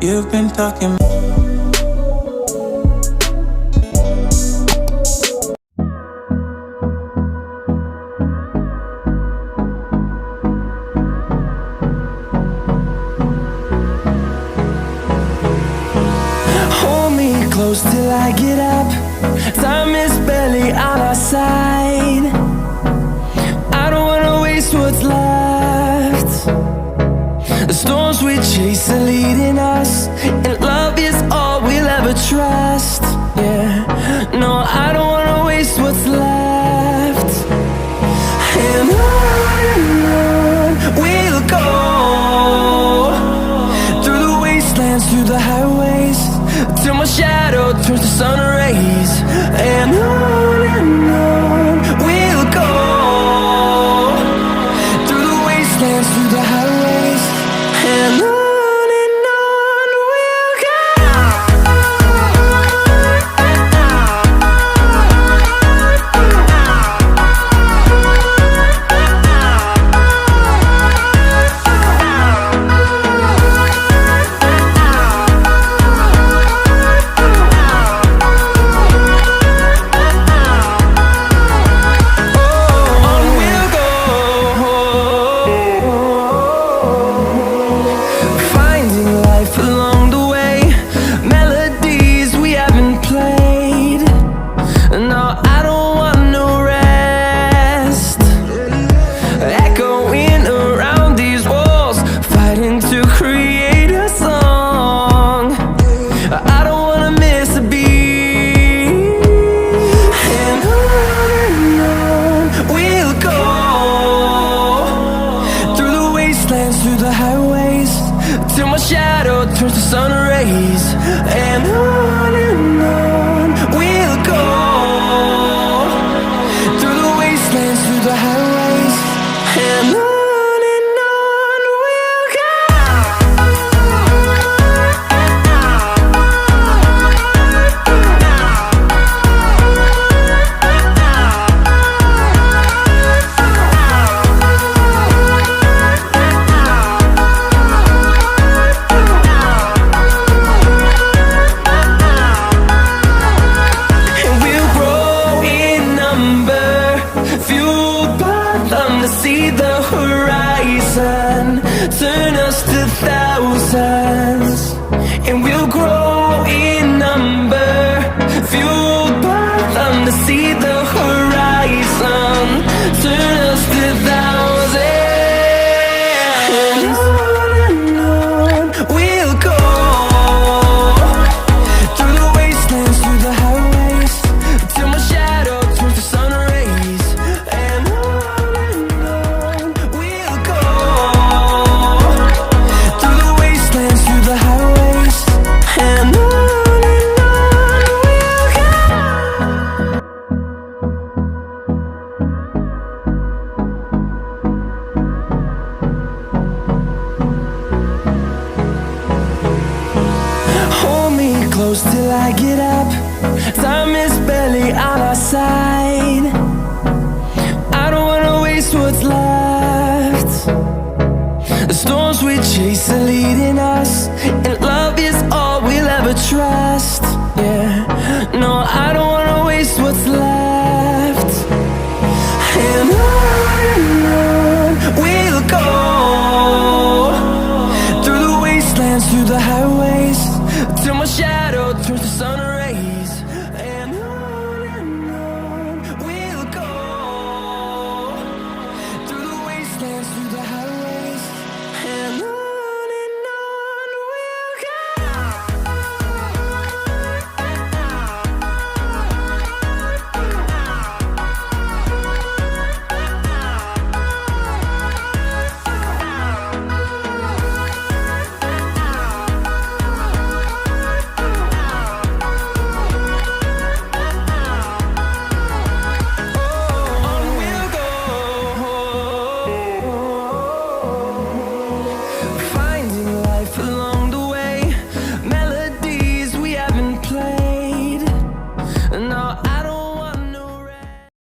You've been talking. Hold me close till I get up. Time is barely on our side. I don't wanna waste what's left. The storms we chase are leading us, and love is all we'll ever trust. Yeah, no, I don't wanna waste what's left. And on we'll go, through the wastelands, through the highways, till my shadow turns to sun rays. And on we'll go, through the wastelands, through the highways, and on we'll go. Through the highways, till my shadow turns to sun rays. And on we'll go, through the wastelands, through the highways, and on we'll go. To see the horizon, turn us to thousands, and we'll grow in number, fueled by them. To see the horizon, turn us to thousands, and on we'll go, through the wastelands, through the highways, till my shadow turns to sun rays. And close till I get up. Time is barely on our side. I don't wanna waste what's left. The storms we chase are leading us,